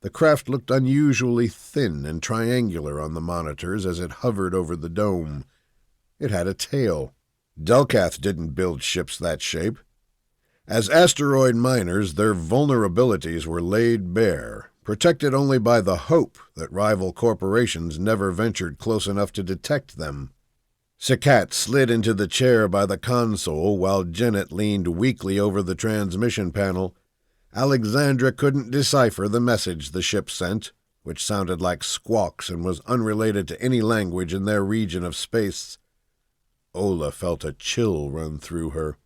The craft looked unusually thin and triangular on the monitors as it hovered over the dome. It had a tail. Delcath didn't build ships that shape. As asteroid miners, their vulnerabilities were laid bare, protected only by the hope that rival corporations never ventured close enough to detect them. Sakat slid into the chair by the console while Janet leaned weakly over the transmission panel. Alexandra couldn't decipher the message the ship sent, which sounded like squawks and was unrelated to any language in their region of space. Ola felt a chill run through her.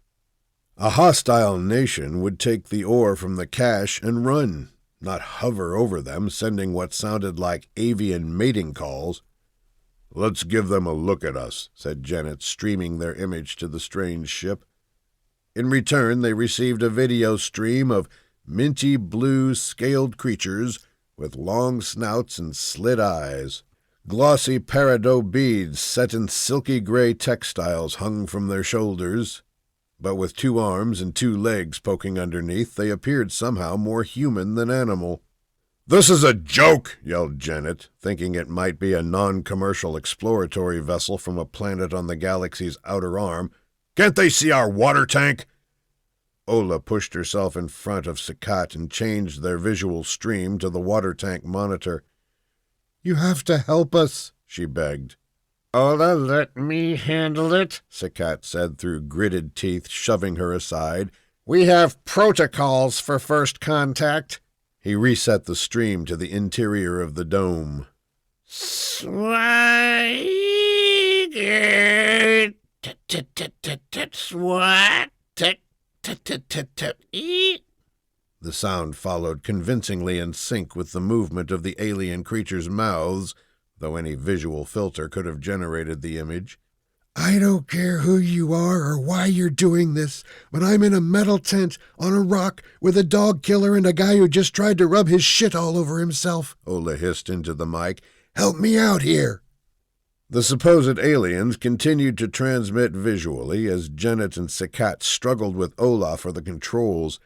A hostile nation would take the ore from the cache and run, not hover over them, sending what sounded like avian mating calls. "Let's give them a look at us," said Janet, streaming their image to the strange ship. In return, they received a video stream of minty blue scaled creatures with long snouts and slit eyes. Glossy peridot beads set in silky gray textiles hung from their shoulders, but with 2 arms and 2 legs poking underneath, they appeared somehow more human than animal. "This is a joke!" yelled Janet, thinking it might be a non-commercial exploratory vessel from a planet on the galaxy's outer arm. "Can't they see our water tank?" Ola pushed herself in front of Sakat and changed their visual stream to the water tank monitor. "You have to help us," she begged. Ola, let me handle it, Sakat said through gritted teeth, shoving her aside. "We have protocols for first contact." He reset the stream to the interior of the dome. Swag. Swat. The sound followed convincingly in sync with the movement of the alien creatures' mouths, though any visual filter could have generated the image. "I don't care who you are or why you're doing this, but I'm in a metal tent on a rock with a dog killer and a guy who just tried to rub his shit all over himself," Ola hissed into the mic. "Help me out here." The supposed aliens continued to transmit visually as Janet and Sakat struggled with Ola for the controls.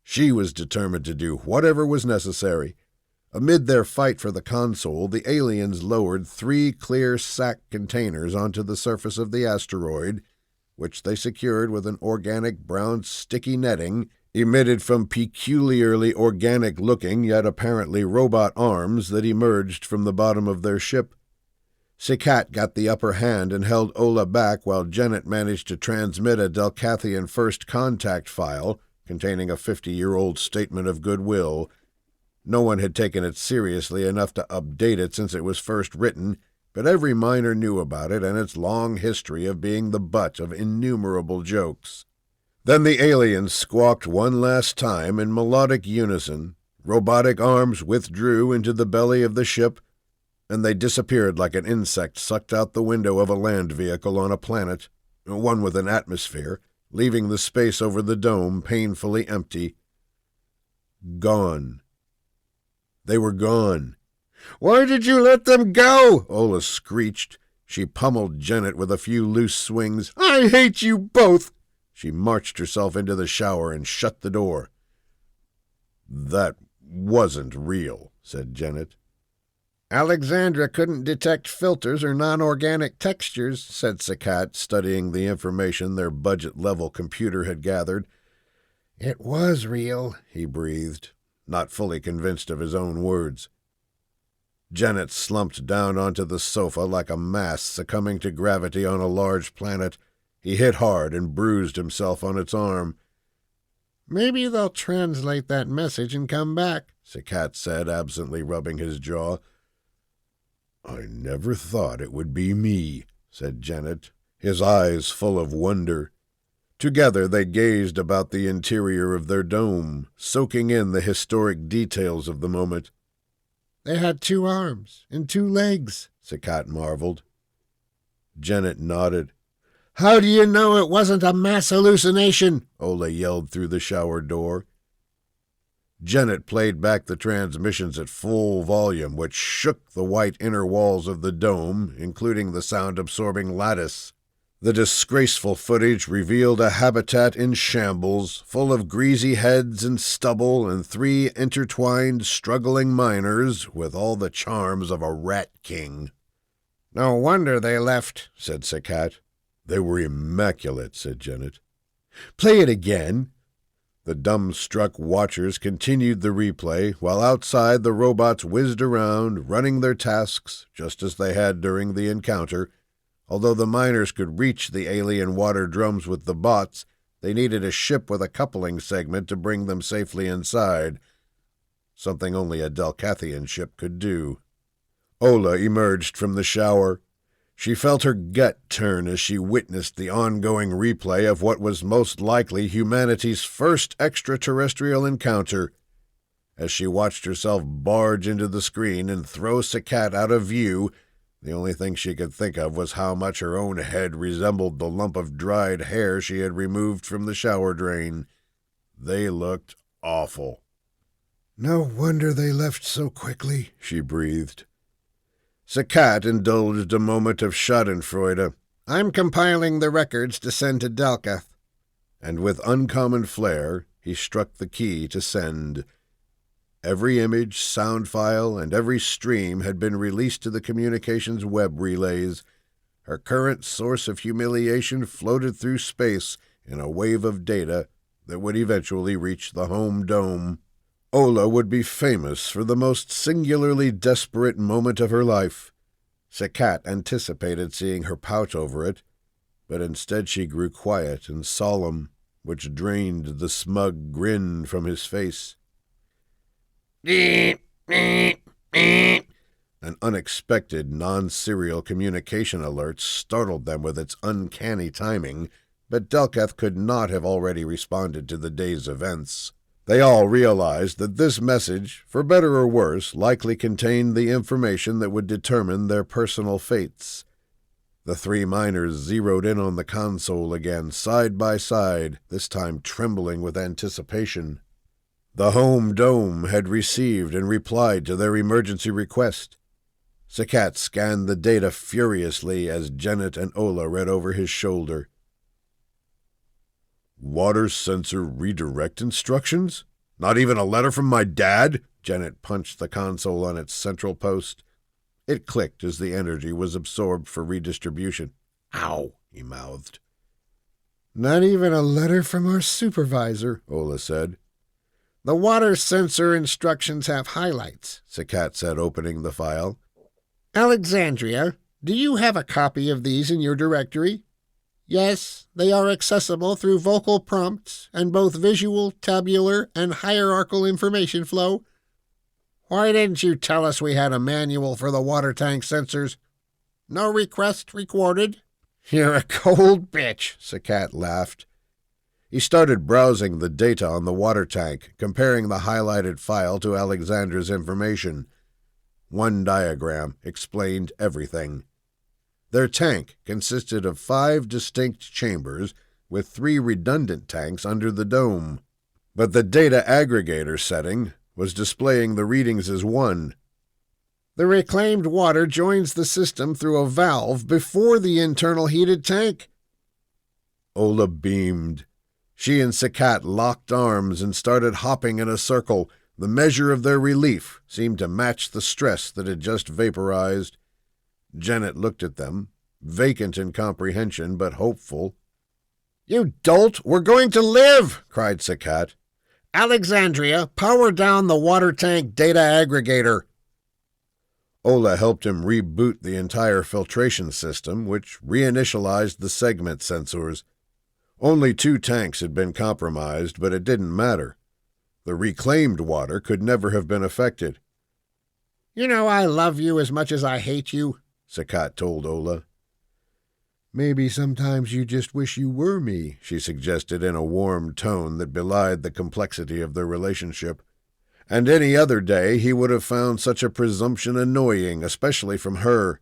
She was determined to do whatever was necessary. Amid their fight for the console, the aliens lowered 3 clear sack containers onto the surface of the asteroid, which they secured with an organic brown sticky netting emitted from peculiarly organic-looking yet apparently robot arms that emerged from the bottom of their ship. Sakat got the upper hand and held Ola back while Janet managed to transmit a Delcathian first contact file containing a 50-year-old statement of goodwill. No one had taken it seriously enough to update it since it was first written, but every miner knew about it and its long history of being the butt of innumerable jokes. Then the aliens squawked one last time in melodic unison, robotic arms withdrew into the belly of the ship, and they disappeared like an insect sucked out the window of a land vehicle on a planet, one with an atmosphere, leaving the space over the dome painfully empty. Gone. They were gone. "Why did you let them go?" Ola screeched. She pummeled Janet with a few loose swings. "I hate you both." She marched herself into the shower and shut the door. "That wasn't real," said Janet. "Alexandra couldn't detect filters or non-organic textures," said Sakat, studying the information their budget-level computer had gathered. "It was real," he breathed, not fully convinced of his own words. Janet slumped down onto the sofa like a mass succumbing to gravity on a large planet. He hit hard and bruised himself on its arm. "Maybe they'll translate that message and come back," Sakat said, absently rubbing his jaw. "I never thought it would be me," said Janet, his eyes full of wonder. Together they gazed about the interior of their dome, soaking in the historic details of the moment. "They had 2 arms and 2 legs," Sakat marveled. Janet nodded. "How do you know it wasn't a mass hallucination?" Ola yelled through the shower door. Janet played back the transmissions at full volume, which shook the white inner walls of the dome, including the sound-absorbing lattice. The disgraceful footage revealed a habitat in shambles, full of greasy heads and stubble and 3 intertwined, struggling miners with all the charms of a rat king. "No wonder they left," said Sakat. "They were immaculate," said Janet. "Play it again." The dumbstruck watchers continued the replay, while outside the robots whizzed around, running their tasks, just as they had during the encounter. Although the miners could reach the alien water drums with the bots, they needed a ship with a coupling segment to bring them safely inside, something only a Delcathian ship could do. Ola emerged from the shower. She felt her gut turn as she witnessed the ongoing replay of what was most likely humanity's first extraterrestrial encounter. As she watched herself barge into the screen and throw Sakat out of view, the only thing she could think of was how much her own head resembled the lump of dried hair she had removed from the shower drain. They looked awful. "No wonder they left so quickly," she breathed. Sakat indulged a moment of schadenfreude. I'm compiling the records to send to Delcath. And with uncommon flair, he struck the key to send. Every image, sound file, and every stream had been released to the communications web relays. Her current source of humiliation floated through space in a wave of data that would eventually reach the home dome. Ola would be famous for the most singularly desperate moment of her life. Sakat anticipated seeing her pout over it, but instead she grew quiet and solemn, which drained the smug grin from his face. An unexpected non-serial communication alert startled them with its uncanny timing, but Delcath could not have already responded to the day's events. They all realized that this message, for better or worse, likely contained the information that would determine their personal fates. The three miners zeroed in on the console again, side by side, this time trembling with anticipation. The home dome had received and replied to their emergency request. Sakat scanned the data furiously as Janet and Ola read over his shoulder. Water sensor redirect instructions? Not even a letter from my dad? Janet punched the console on its central post. It clicked as the energy was absorbed for redistribution. Ow, he mouthed. Not even a letter from our supervisor, Ola said. The water sensor instructions have highlights, Sakat said, opening the file. Alexandria, do you have a copy of these in your directory? Yes, they are accessible through vocal prompts and both visual, tabular, and hierarchical information flow. Why didn't you tell us we had a manual for the water tank sensors? No request recorded. You're a cold bitch, Sakat laughed. He started browsing the data on the water tank, comparing the highlighted file to Alexandra's information. One diagram explained everything. Their tank consisted of 5 distinct chambers with 3 redundant tanks under the dome. But the data aggregator setting was displaying the readings as 1. The reclaimed water joins the system through a valve before the internal heated tank. Ola beamed. She and Sakat locked arms and started hopping in a circle. The measure of their relief seemed to match the stress that had just vaporized. Janet looked at them, vacant in comprehension but hopeful. You dolt! We're going to live! Cried Sakat. Alexandria, power down the water tank data aggregator. Ola helped him reboot the entire filtration system, which reinitialized the segment sensors. Only 2 tanks had been compromised, but it didn't matter. The reclaimed water could never have been affected. You know I love you as much as I hate you, Sakat told Ola. Maybe sometimes you just wish you were me, she suggested in a warm tone that belied the complexity of their relationship. And any other day he would have found such a presumption annoying, especially from her.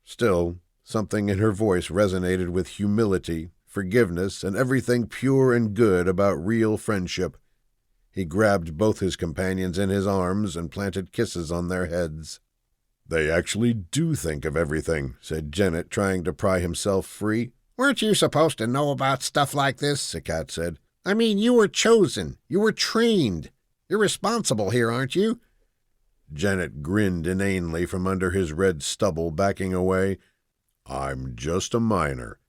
Still, something in her voice resonated with humility, forgiveness, and everything pure and good about real friendship. He grabbed both his companions in his arms and planted kisses on their heads. They actually do think of everything, said Janet, trying to pry himself free. Weren't you supposed to know about stuff like this? Sakat said. I mean, you were chosen. You were trained. You're responsible here, aren't you? Janet grinned inanely from under his red stubble, backing away. I'm just a miner.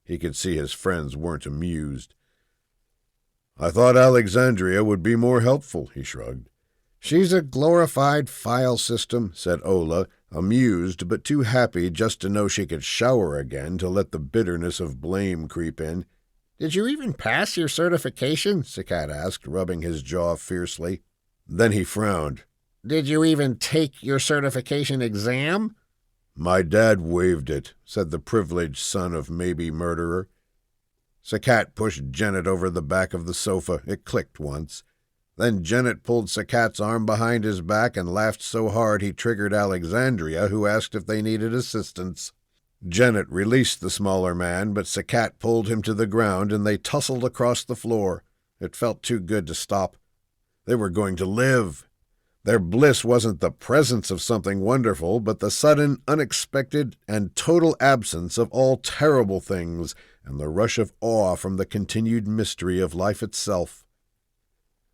He could see his friends weren't amused. I thought Alexandria would be more helpful, he shrugged. She's a glorified file system, said Ola, amused but too happy just to know she could shower again to let the bitterness of blame creep in. Did you even pass your certification? Sakat asked, rubbing his jaw fiercely. Then he frowned. Did you even take your certification exam? My dad waived it, said the privileged son of maybe murderer. Sakat pushed Janet over the back of the sofa. It clicked once. Then Janet pulled Sakat's arm behind his back and laughed so hard he triggered Alexandria, who asked if they needed assistance. Janet released the smaller man, but Sakat pulled him to the ground, and they tussled across the floor. It felt too good to stop. They were going to live. Their bliss wasn't the presence of something wonderful, but the sudden, unexpected, and total absence of all terrible things, and the rush of awe from the continued mystery of life itself.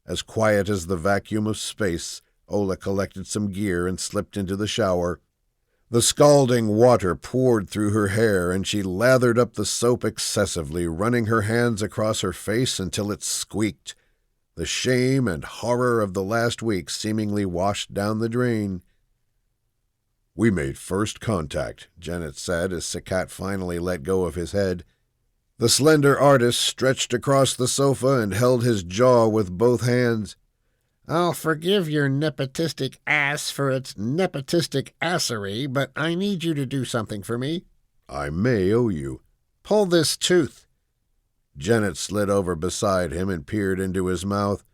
As quiet as the vacuum of space, Ola collected some gear and slipped into the shower. The scalding water poured through her hair, and she lathered up the soap excessively, running her hands across her face until it squeaked. The shame and horror of the last week seemingly washed down the drain. "We made first contact," Janet said as Sakat finally let go of his head. The slender artist stretched across the sofa and held his jaw with both hands. "I'll forgive your nepotistic ass for its nepotistic assery, but I need you to do something for me." "I may owe you." "Pull this tooth." Janet slid over beside him and peered into his mouth.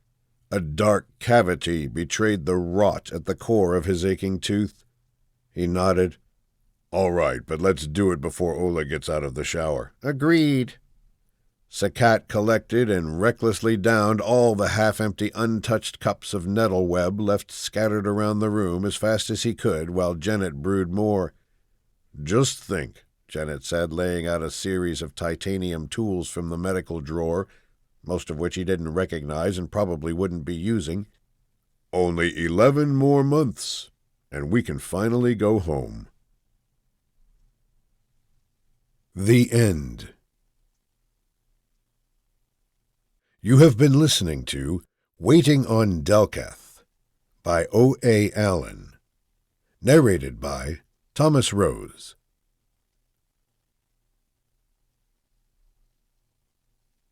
A dark cavity betrayed the rot at the core of his aching tooth. He nodded. "All right, but let's do it before Ola gets out of the shower." "Agreed." Sakat collected and recklessly downed all the half-empty, untouched cups of nettle web left scattered around the room as fast as he could, while Janet brewed more. "Just think," Janet said, laying out a series of titanium tools from the medical drawer, most of which he didn't recognize and probably wouldn't be using. "Only 11 more months, and we can finally go home." The End. You have been listening to Waiting on Delcath by O.A. Allen. Narrated by Thomas Rose.